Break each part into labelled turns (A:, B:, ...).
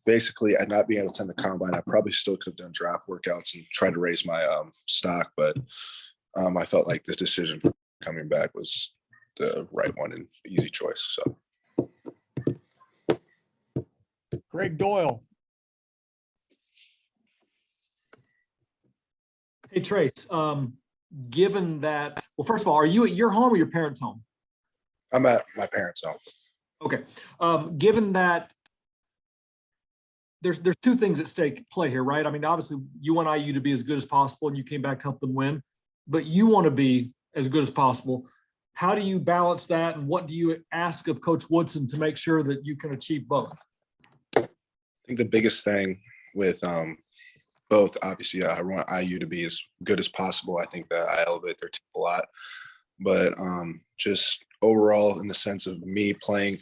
A: basically, at not being able to attend the combine, I probably still could have done draft workouts and tried to raise my stock, but I felt like this decision for coming back was the right one and easy choice. So,
B: Greg Doyle. Hey, Trayce, given that, well, first of all, are you at your home or your parents' home?
A: I'm at my parents' home.
B: Okay. Given that there's two things at play here, right? I mean, obviously you want IU to be as good as possible and you came back to help them win, but you want to be as good as possible. How do you balance that? And what do you ask of Coach Woodson to make sure that you can achieve both?
A: I think the biggest thing with both, obviously, I want IU to be as good as possible. I think that I elevate their team a lot, but just overall in the sense of me playing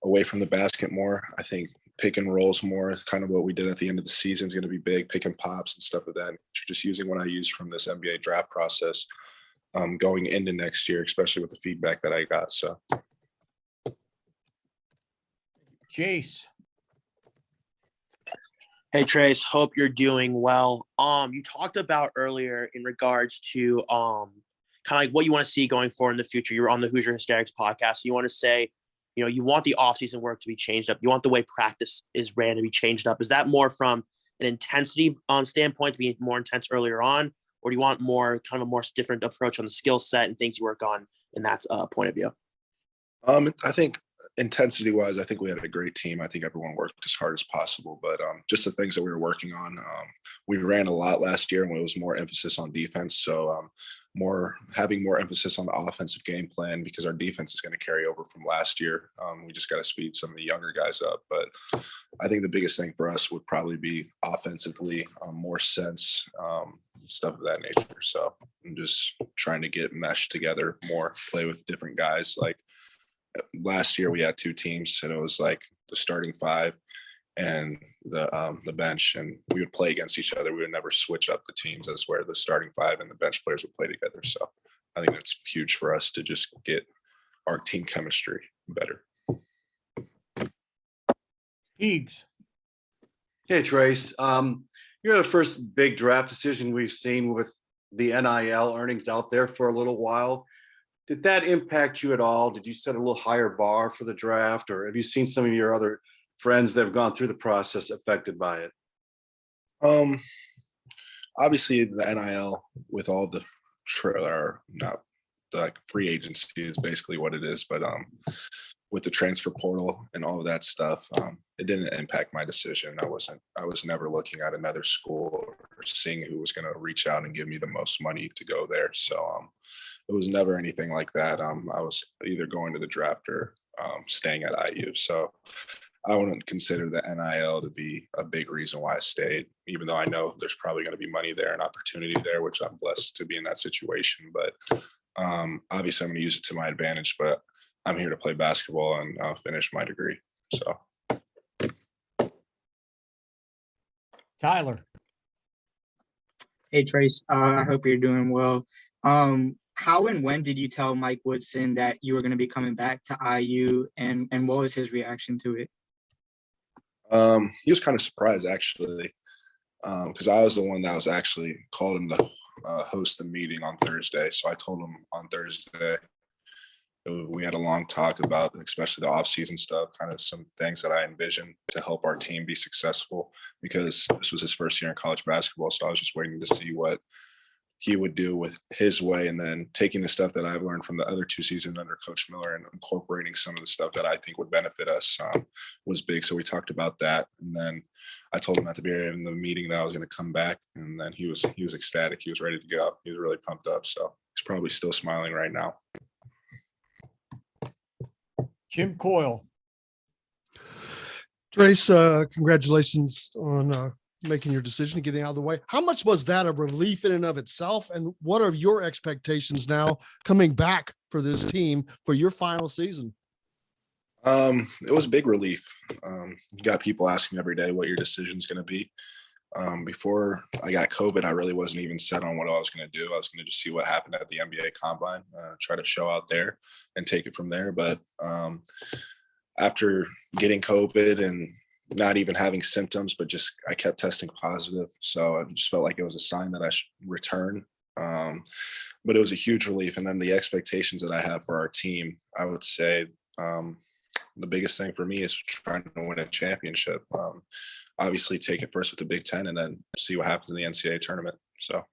A: away from the basket more, I think pick and rolls more, kind of what we did at the end of the season is going to be big, pick and pops and stuff like that. Just using what I used from this NBA draft process going into next year, especially with the feedback that I got. So,
B: Jace.
C: Hey, Trayce, hope you're doing well. You talked about earlier in regards to kind of like what you want to see going forward in the future. You were on the Hoosier Hysterics podcast. So you want to say, you know, you want the offseason work to be changed up. You want the way practice is ran to be changed up. Is that more from an intensity standpoint, to be more intense earlier on, or do you want more kind of a more different approach on the skill set and things you work on in that point of view?
A: I think intensity wise, I think we had a great team. I think everyone worked as hard as possible, but just the things that we were working on, we ran a lot last year and it was more emphasis on defense. So having more emphasis on the offensive game plan, because our defense is going to carry over from last year. We just got to speed some of the younger guys up, but I think the biggest thing for us would probably be offensively, more sense, stuff of that nature. So I'm just trying to get meshed together more, play with different guys. Like, last year we had two teams and it was like the starting five and the bench, and we would play against each other. We would never switch up the teams. That's where the starting five and the bench players would play together. So I think that's huge for us to just get our team chemistry better.
B: Eags.
D: Hey, Trayce. You're the first big draft decision we've seen with the NIL earnings out there for a little while. Did that impact you at all? Did you set a little higher bar for the draft, or have you seen some of your other friends that have gone through the process affected by it?
A: Obviously the NIL with all the free agency is basically what it is, but with the transfer portal and all of that stuff, it didn't impact my decision. I was never looking at another school or seeing who was going to reach out and give me the most money to go there. So it was never anything like that. I was either going to the draft or staying at IU. So I wouldn't consider the NIL to be a big reason why I stayed, even though I know there's probably going to be money there and opportunity there, which I'm blessed to be in that situation. But obviously I'm going to use it to my advantage, but I'm here to play basketball and finish my degree. So.
B: Tyler.
E: Hey, Trayce. I hope you're doing well. How and when did you tell Mike Woodson that you were going to be coming back to IU, and what was his reaction to it?
A: He was kind of surprised, actually, because I was the one that was actually called him to host the meeting on Thursday. So I told him on Thursday. We had a long talk about, especially the offseason stuff, kind of some things that I envisioned to help our team be successful, because this was his first year in college basketball. So I was just waiting to see what he would do with his way, and then taking the stuff that I've learned from the other two seasons under Coach Miller and incorporating some of the stuff that I think would benefit us was big. So we talked about that. And then I told him at the beginning of the meeting that I was going to come back, and then he was ecstatic. He was ready to go. He was really pumped up. So he's probably still smiling right now.
B: Jim Coyle.
F: Trayce, congratulations on making your decision and getting out of the way. How much was that a relief in and of itself? And what are your expectations now coming back for this team for your final season?
A: It was a big relief. You got people asking every day what your decision is going to be. Before I got COVID, I really wasn't even set on what I was going to do. I was going to just see what happened at the NBA Combine, try to show out there and take it from there. But after getting COVID and not even having symptoms, but just I kept testing positive. So I just felt like it was a sign that I should return. But it was a huge relief. And then the expectations that I have for our team, I would say the biggest thing for me is trying to win a championship. Obviously, take it first with the Big Ten and then see what happens in the NCAA tournament. So,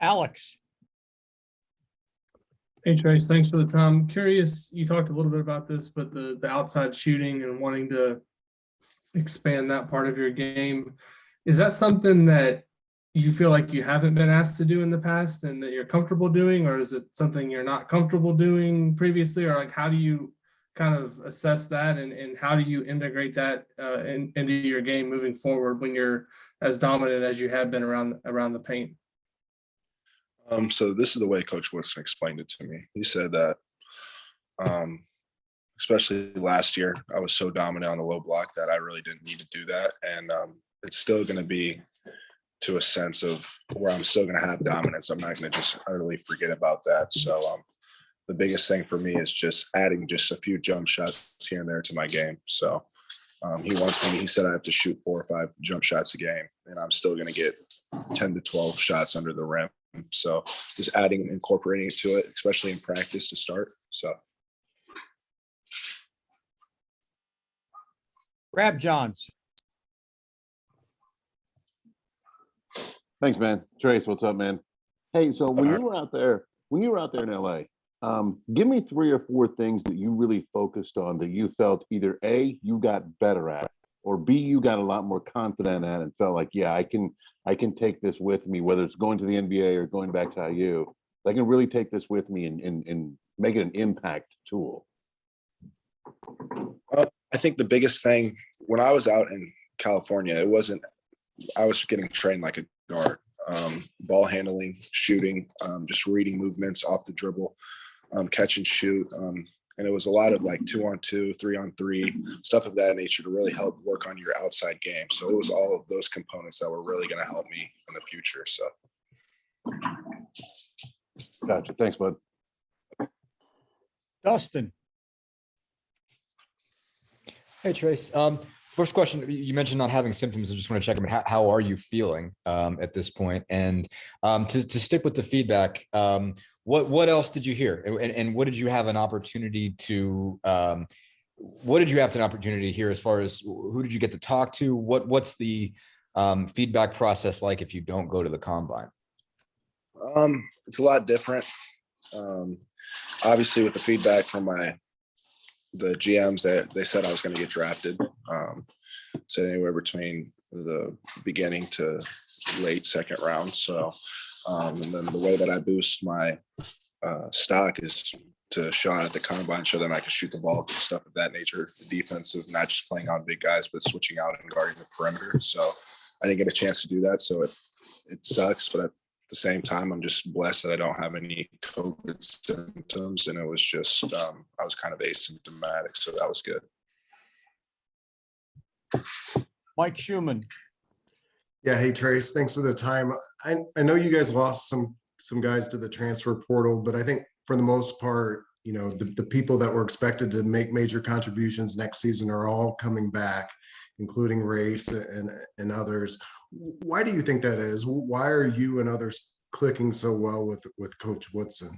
B: Alex.
G: Hey Trayce, thanks for the time. I'm curious, you talked a little bit about this, but the outside shooting and wanting to expand that part of your game, is that something that you feel like you haven't been asked to do in the past and that you're comfortable doing, or is it something you're not comfortable doing previously, or like how do you kind of assess that and how do you integrate that into your game moving forward when you're as dominant as you have been around the paint?
A: So this is the way Coach Woodson explained it to me. He said that, especially last year, I was so dominant on the low block that I really didn't need to do that. And it's still going to be to a sense of where I'm still going to have dominance. I'm not going to just utterly forget about that. So the biggest thing for me is just adding just a few jump shots here and there to my game. So he said I have to shoot 4 or 5 jump shots a game, and I'm still going to get 10 to 12 shots under the rim. So just incorporating it to it, especially in practice to start. So.
B: Rab Johns.
H: Thanks, man. Trayce, what's up, man? Hey, so when you were out there in LA, give me 3 or 4 things that you really focused on that you felt either A, you got better at, or B, you got a lot more confident at and felt like, yeah, I can take this with me, whether it's going to the NBA or going back to IU. I can really take this with me and make it an impact tool.
A: I think the biggest thing when I was out in California, I was getting trained like a guard, ball handling, shooting, just reading movements off the dribble, catch and shoot. And it was a lot of like 2-on-2, 3-on-3, stuff of that nature to really help work on your outside game. So it was all of those components that were really going to help me in the future. So.
H: Gotcha. Thanks, bud.
B: Dustin.
I: Hey, Trayce. First question, you mentioned not having symptoms. I just want to check. I mean, how are you feeling at this point? And to stick with the feedback, what else did you hear? And what did you have an opportunity to? What did you have an opportunity to hear as far as who did you get to talk to? What's the feedback process like if you don't go to the combine?
A: It's a lot different. Obviously, with the feedback from the GMs, they said I was going to get drafted. Said anywhere between the beginning to late second round. So, and then the way that I boost my stock is to shot at the combine, show them I can shoot the ball and stuff of that nature. The defensive, not just playing on big guys, but switching out and guarding the perimeter. So I didn't get a chance to do that. So it sucks, but at the same time, I'm just blessed that I don't have any COVID symptoms. And it was just, I was kind of asymptomatic. So that was good.
B: Mike Schumann.
J: Yeah. Hey, Trayce, thanks for the time. I know you guys lost some guys to the transfer portal, but I think for the most part, you know, the people that were expected to make major contributions next season are all coming back, including Race and others. Why do you think that is? Why are you and others clicking so well with Coach Woodson?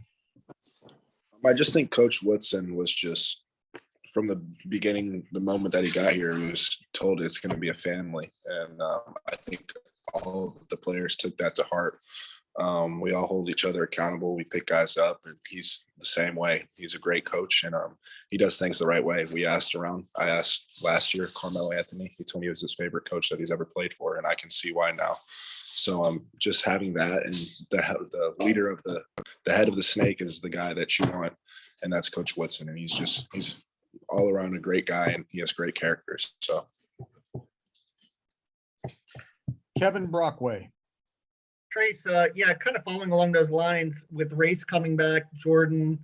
A: I just think Coach Woodson was just, from the beginning, the moment that he got here, he was told it's going to be a family. And I think all of the players took that to heart. We all hold each other accountable. We pick guys up, and he's the same way. He's a great coach, and he does things the right way. I asked last year, Carmelo Anthony. He told me he was his favorite coach that he's ever played for, and I can see why now. So just having that, and the leader of the head of the snake is the guy that you want, and that's Coach Woodson. And he's all around a great guy, and he has great characters. So,
B: Kevin Brockway.
K: Trayce, yeah, kind of following along those lines with Race coming back, Jordan,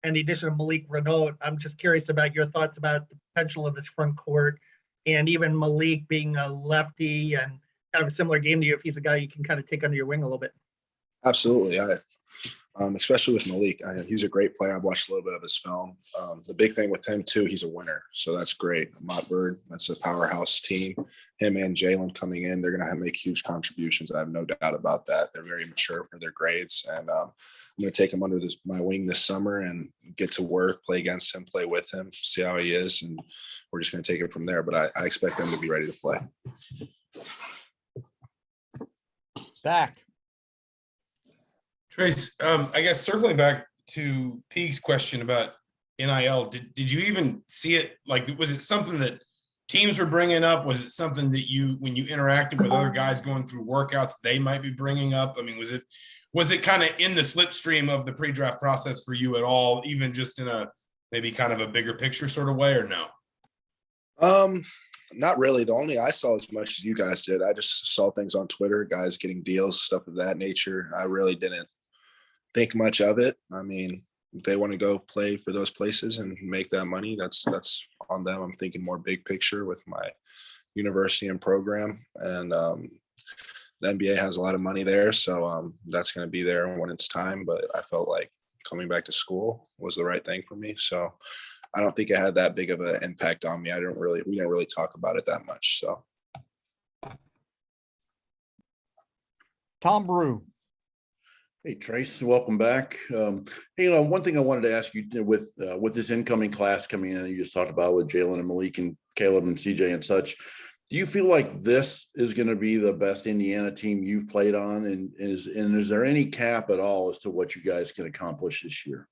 K: and the addition of Malik Renaud, I'm just curious about your thoughts about the potential of this front court, and even Malik being a lefty and kind of a similar game to you, if he's a guy you can kind of take under your wing a little bit.
A: absolutely. Especially with Malik. He's a great player. I've watched a little bit of his film. The big thing with him too, he's a winner. So that's great. Mott Bird, that's a powerhouse team. Him and Jalen coming in, they're going to make huge contributions. I have no doubt about that. They're very mature for their grades. And I'm going to take him under my wing this summer and get to work, play against him, play with him, see how he is. And we're just going to take it from there. But I expect them to be ready to play.
B: Zach.
L: Trayce, I guess circling back to Peake's question about NIL, did you even see it? Like, was it something that teams were bringing up? Was it something that when you interacted with other guys going through workouts, they might be bringing up? I mean, was it kind of in the slipstream of the pre-draft process for you at all, even just in a maybe kind of a bigger picture sort of way, or no?
A: Not really. The only I saw as much as you guys did. I just saw things on Twitter, guys getting deals, stuff of that nature. I really didn't think much of it. I mean, if they want to go play for those places and make that money, that's on them. I'm thinking more big picture with my university and program. And the NBA has a lot of money there. So that's going to be there when it's time. But I felt like coming back to school was the right thing for me. So I don't think it had that big of an impact on me. We didn't really talk about it that much. So.
B: Tom Brew.
M: Hey, Trayce, welcome back. Hey, one thing I wanted to ask you with this incoming class coming in, you just talked about with Jalen and Malik and Caleb and CJ and such. Do you feel like this is going to be the best Indiana team you've played on? And is there any cap at all as to what you guys can accomplish this year?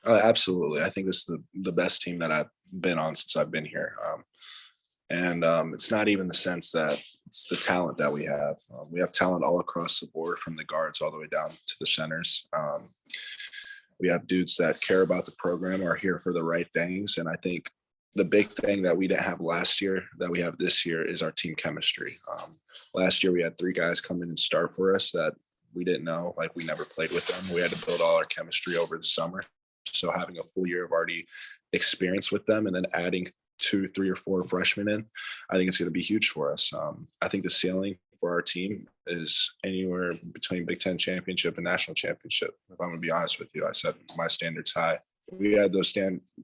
A: Absolutely. I think this is the best team that I've been on since I've been here. And it's not even the sense that it's the talent that we have. We have talent all across the board, from the guards all the way down to the centers. We have dudes that care about the program, are here for the right things. And I think the big thing that we didn't have last year that we have this year is our team chemistry. Last year, we had 3 guys come in and start for us that we didn't know, like we never played with them. We had to build all our chemistry over the summer. So having a full year of already experience with them and then adding 2, 3, or 4 freshmen in, I think it's going to be huge for us. I think the ceiling for our team is anywhere between Big Ten championship and national championship. If I'm going to be honest with you, I set my standards high. We had those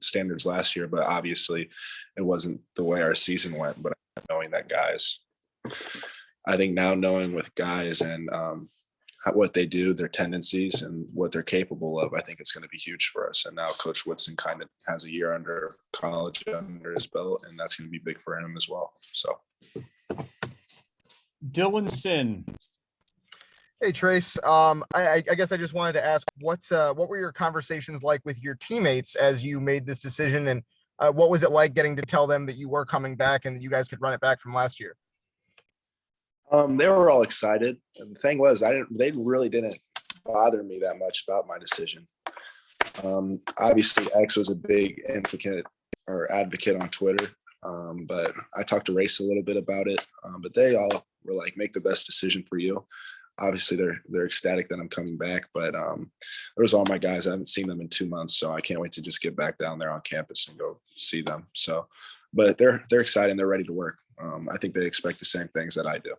A: standards last year, but obviously it wasn't the way our season went. But knowing that guys, I think now knowing with guys and what they do, their tendencies and what they're capable of, I think it's going to be huge for us. And now Coach Woodson kind of has a year under college under his belt, and that's going to be big for him as well. So.
B: Dylan Sin.
N: Hey, Trayce. I guess I just wanted to ask, what were your conversations like with your teammates as you made this decision? And what was it like getting to tell them that you were coming back and that you guys could run it back from last year?
A: They were all excited. And the thing was, they really didn't bother me that much about my decision. Obviously X was a big advocate on Twitter. But I talked to Trayce a little bit about it. But they all were like, make the best decision for you. Obviously they're ecstatic that I'm coming back, but there's all my guys. I haven't seen them in 2 months, so I can't wait to just get back down there on campus and go see them. So, but they're excited and they're ready to work. I think they expect the same things that I do.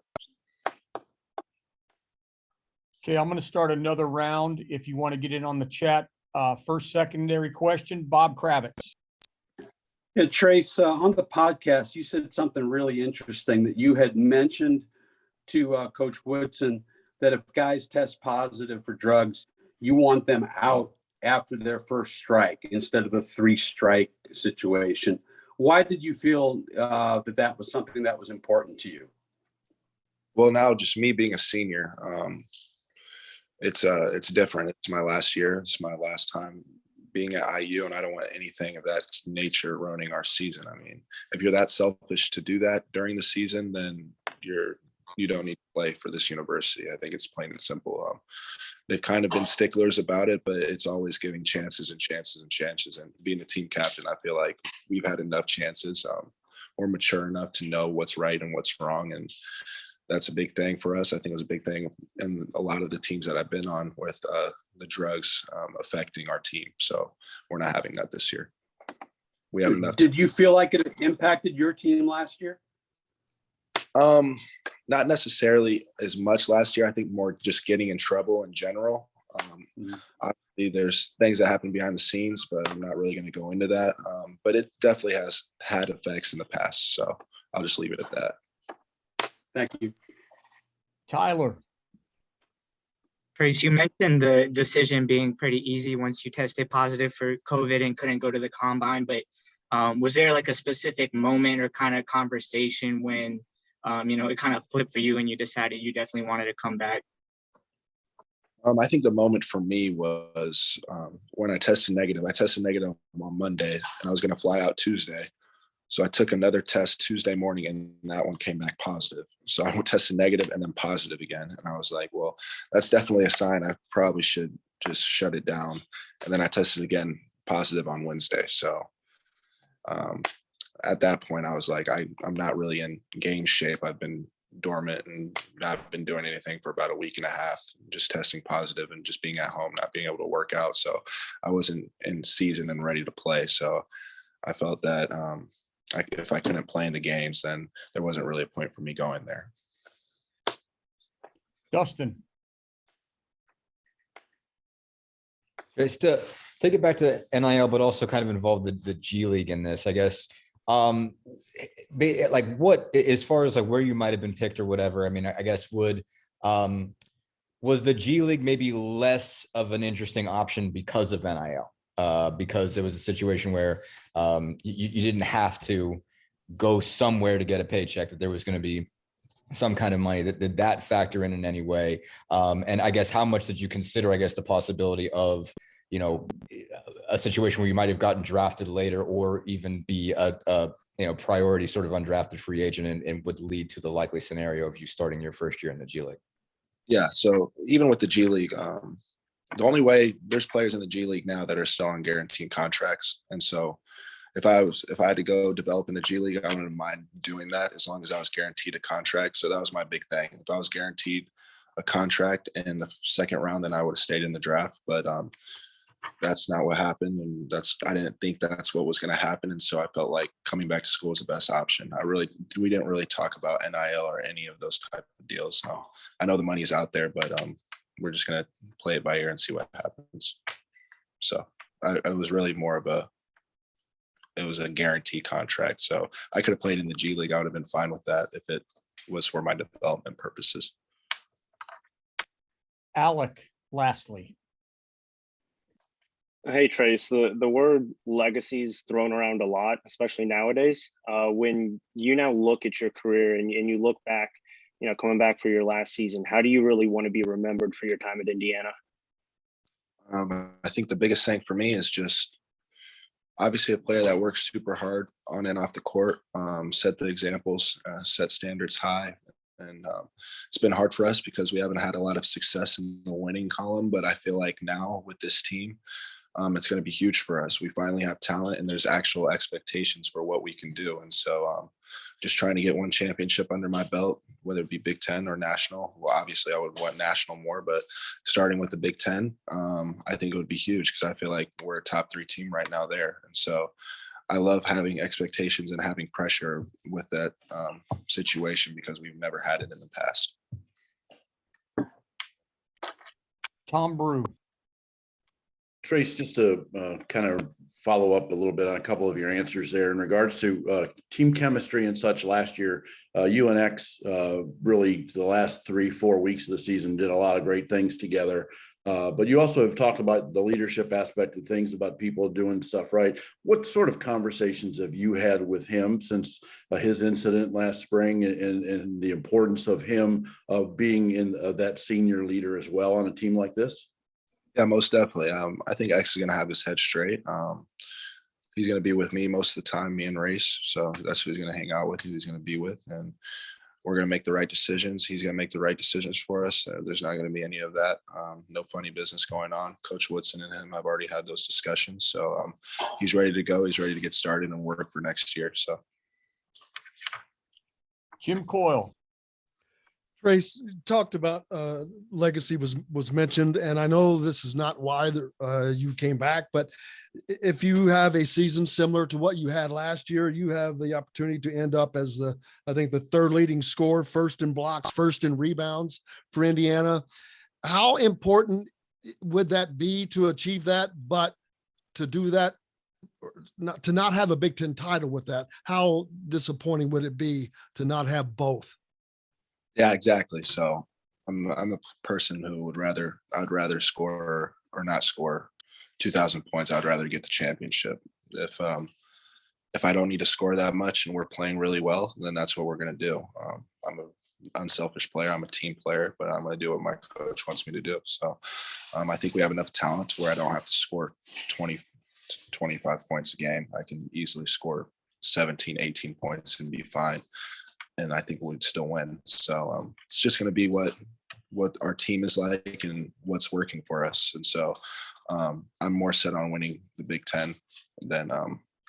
B: Okay, I'm going to start another round. If you want to get in on the chat, first secondary question, Bob Kravitz.
O: Yeah, Trayce, on the podcast, you said something really interesting, that you had mentioned to Coach Woodson that if guys test positive for drugs, you want them out after their first strike instead of the 3-strike situation. Why did you feel that was something that was important to you?
A: Well, now just me being a senior, it's different. It's my last year. It's my last time being at IU, and I don't want anything of that nature ruining our season. I mean, if you're that selfish to do that during the season, then you don't need to play for this university. I think it's plain and simple. They've kind of been sticklers about it, but it's always giving chances and chances and chances. And being a team captain, I feel like we've had enough chances. We're mature enough to know what's right and what's wrong. And that's a big thing for us. I think it was a big thing in a lot of the teams that I've been on with the drugs affecting our team. So we're not having that this year. We have enough.
O: Did you feel like it impacted your team last year?
A: Not necessarily as much last year. I think more just getting in trouble in general. Obviously, there's things that happen behind the scenes, but I'm not really going to go into that. But it definitely has had effects in the past. So I'll just leave it at that.
O: Thank you.
B: Tyler.
E: Trace, you mentioned the decision being pretty easy once you tested positive for COVID and couldn't go to the combine, but was there like a specific moment or kind of conversation when, it kind of flipped for you and you decided you definitely wanted to come back?
A: I think the moment for me was when I tested negative. I tested negative on Monday, and I was going to fly out Tuesday. So I took another test Tuesday morning, and that one came back positive. So I tested negative and then positive again. And I was like, well, that's definitely a sign I probably should just shut it down. And then I tested again positive on Wednesday. So at that point, I was like, I'm not really in game shape. I've been dormant and not been doing anything for about a week and a half, just testing positive and just being at home, not being able to work out. So I wasn't in season and ready to play. So I felt that if I couldn't play in the games, then there wasn't really a point for me going there.
B: Dustin.
I: Just to take it back to NIL, but also kind of involve the G League in this, I guess. Like what, as far as like where you might have been picked or whatever, I mean, I guess was the G League maybe less of an interesting option because of NIL? Because it was a situation where you didn't have to go somewhere to get a paycheck, that there was going to be some kind of money. Did that factor in any way? And I guess how much did you consider, I guess, the possibility of, a situation where you might have gotten drafted later or even be a priority sort of undrafted free agent and would lead to the likely scenario of you starting your first year in the G League?
A: Yeah. So even with the G League, the only way, there's players in the G League now that are still on guaranteed contracts. And so if I had to go develop in the G League, I wouldn't mind doing that as long as I was guaranteed a contract. So that was my big thing. If I was guaranteed a contract in the second round, then I would have stayed in the draft. But that's not what happened. And I didn't think that's what was going to happen. And so I felt like coming back to school was the best option. We didn't really talk about NIL or any of those type of deals. So I know the money's out there, but we're just going to play it by ear and see what happens. So it was really more of it was a guaranteed contract. So I could have played in the G League. I would have been fine with that if it was for my development purposes.
B: Alec, lastly.
P: Hey, Trayce, the word legacy is thrown around a lot, especially nowadays. When you now look at your career and you look back, coming back for your last season, how do you really want to be remembered for your time at Indiana?
A: I think the biggest thing for me is just obviously a player that works super hard on and off the court, set the examples, set standards high. And it's been hard for us because we haven't had a lot of success in the winning column. But I feel like now with this team, it's going to be huge for us. We finally have talent and there's actual expectations for what we can do. And so just trying to get one championship under my belt, whether it be Big Ten or national. Well, obviously I would want national more, but starting with the Big Ten, I think it would be huge because I feel like we're a top 3 team right now there. And so I love having expectations and having pressure with that situation because we've never had it in the past.
B: Tom Brew.
M: Trayce, just to kind of follow up a little bit on a couple of your answers there in regards to team chemistry and such. Last year, UNX really the last 3-4 weeks of the season did a lot of great things together. But you also have talked about the leadership aspect of things, about people doing stuff right. What sort of conversations have you had with him since his incident last spring and the importance of him of being in that senior leader as well on a team like this?
A: Yeah, most definitely. I think X is going to have his head straight. He's going to be with me most of the time, me and Race. So that's who he's going to hang out with, who he's going to be with. And we're going to make the right decisions. He's going to make the right decisions for us. There's not going to be any of that. No funny business going on. Coach Woodson and him have already had those discussions. So he's ready to go. He's ready to get started and work for next year. So
B: Jim Coyle.
F: Trayce, you talked about legacy was mentioned, and I know this is not why you came back, but if you have a season similar to what you had last year, you have the opportunity to end up as I think the 3rd leading scorer, 1st in blocks, 1st in rebounds for Indiana. How important would that be to achieve that? But to do that, to not have a Big Ten title with that, how disappointing would it be to not have both?
A: Yeah, exactly. So I'm a person who I'd rather score or not score 2,000 points. I'd rather get the championship. If I don't need to score that much and we're playing really well, then that's what we're going to do. I'm an unselfish player. I'm a team player, but I'm going to do what my coach wants me to do. So I think we have enough talent to where I don't have to score 20 to 25 points a game. I can easily score 17, 18 points and be fine. And I think we'd still win. So it's just going to be what our team is like and what's working for us. And so I'm more set on winning the Big Ten than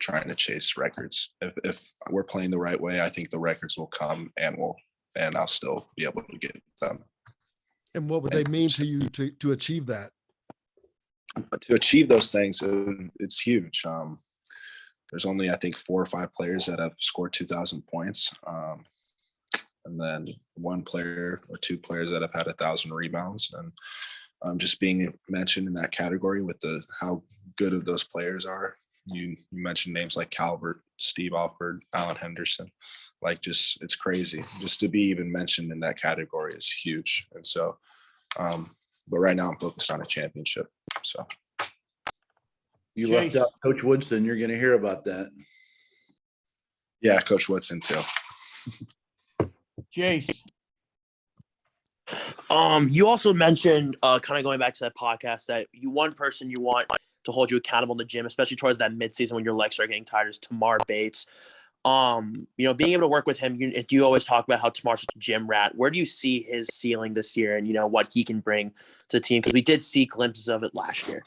A: trying to chase records. If we're playing the right way, I think the records will come and I'll still be able to get them.
F: And what would they mean to you to achieve that?
A: To achieve those things, it's huge. There's only, I think, 4 or 5 players that have scored 2,000 points. And then 1 player or 2 players that have had 1,000 rebounds. And just being mentioned in that category with how good of those players are. You mentioned names like Calvert, Steve Alford, Allen Henderson. Like, just, it's crazy. Just to be even mentioned in that category is huge. And so, but right now I'm focused on a championship. So.
M: You left out Coach Woodson. You're going to hear about that.
A: Yeah, Coach Woodson too.
B: Jace.
C: You also mentioned kind of going back to that podcast that one person you want to hold you accountable in the gym, especially towards that midseason when your legs start getting tired, is Tamar Bates. Being able to work with him, you always talk about how Tamar's a gym rat. Where do you see his ceiling this year and, what he can bring to the team? Because we did see glimpses of it last year.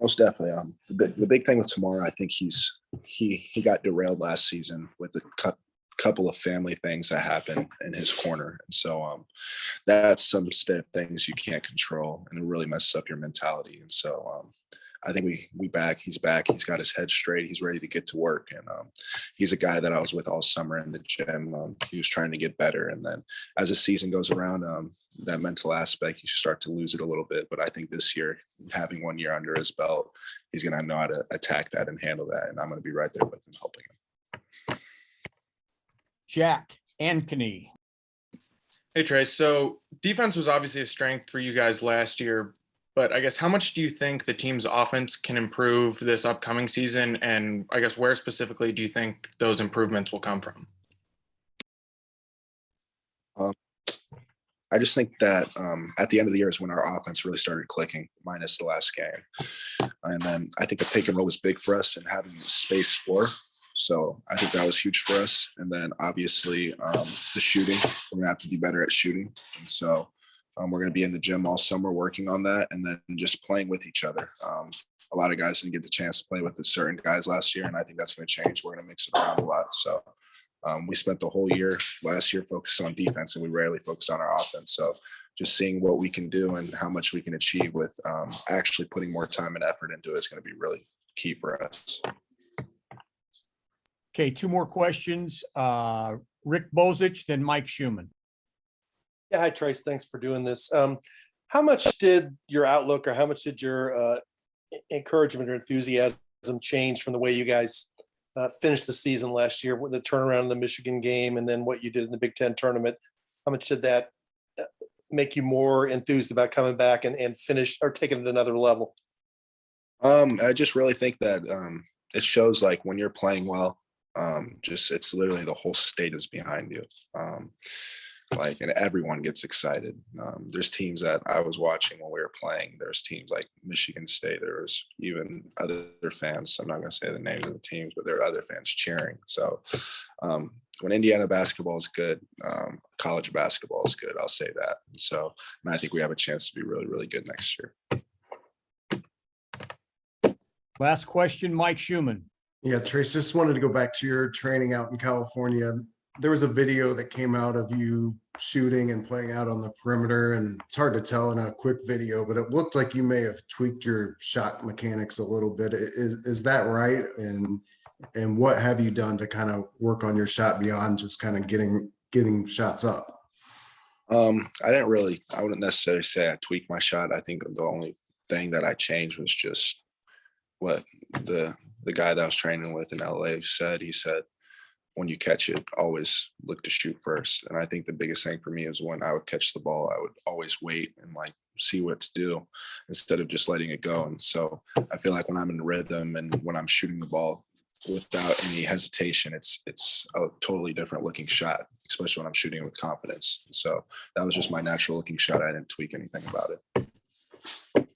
A: Most definitely. The big thing with Tamar, I think he got derailed last season with a couple of family things that happened in his corner. And so that's some things you can't control, and it really messes up your mentality. And so I think he's back. He's got his head straight. He's ready to get to work. And he's a guy that I was with all summer in the gym. He was trying to get better. And then as the season goes around, that mental aspect, you start to lose it a little bit. But I think this year, having 1 year under his belt, he's going to know how to attack that and handle that. And I'm going to be right there with him, helping him.
B: Jack Ankeny.
Q: Hey, Trayce. So defense was obviously a strength for you guys last year, but I guess how much do you think the team's offense can improve this upcoming season? And I guess where specifically do you think those improvements will come from?
A: I just think that at the end of the year is when our offense really started clicking, minus the last game. And then I think the pick and roll was big for us and having space for. So I think that was huge for us. And then obviously the shooting, we're going to have to be better at shooting. And so we're going to be in the gym all summer working on that and then just playing with each other. A lot of guys didn't get the chance to play with the certain guys last year, and I think that's going to change. We're going to mix it around a lot. So we spent the whole year last year focused on defense, and we rarely focused on our offense. So just seeing what we can do and how much we can achieve with actually putting more time and effort into it is going to be really key for us.
B: Okay, 2 more questions. Rick Bozich, then Mike Schumann.
R: Yeah, hi, Trayce. Thanks for doing this. How much did your outlook or how much did your encouragement or enthusiasm change from the way you guys finished the season last year with the turnaround in the Michigan game and then what you did in the Big Ten tournament? How much did that make you more enthused about coming back and finish or taking it to another level?
A: I just really think that it shows like when you're playing well, it's literally the whole state is behind you. And everyone gets excited. There's teams that I was watching when we were playing. There's teams like Michigan State. There was even other fans. I'm not going to say the names of the teams, but there are other fans cheering. So when Indiana basketball is good, college basketball is good. I'll say that. And I think we have a chance to be really, really good next year.
B: Last question, Mike Schumann.
J: Yeah, Trayce, just wanted to go back to your training out in California. There was a video that came out of you shooting and playing out on the perimeter, and it's hard to tell in a quick video, but it looked like you may have tweaked your shot mechanics a little bit. Is that right? And what have you done to kind of work on your shot beyond just kind of getting shots up?
A: I wouldn't necessarily say I tweaked my shot. I think the only thing that I changed was just what the guy that I was training with in LA said. He said, when you catch it, always look to shoot first. And I think the biggest thing for me is when I would catch the ball, I would always wait and like see what to do instead of just letting it go. And so I feel like when I'm in rhythm and when I'm shooting the ball without any hesitation, it's a totally different looking shot, especially when I'm shooting it with confidence. So that was just my natural looking shot. I didn't tweak anything about it.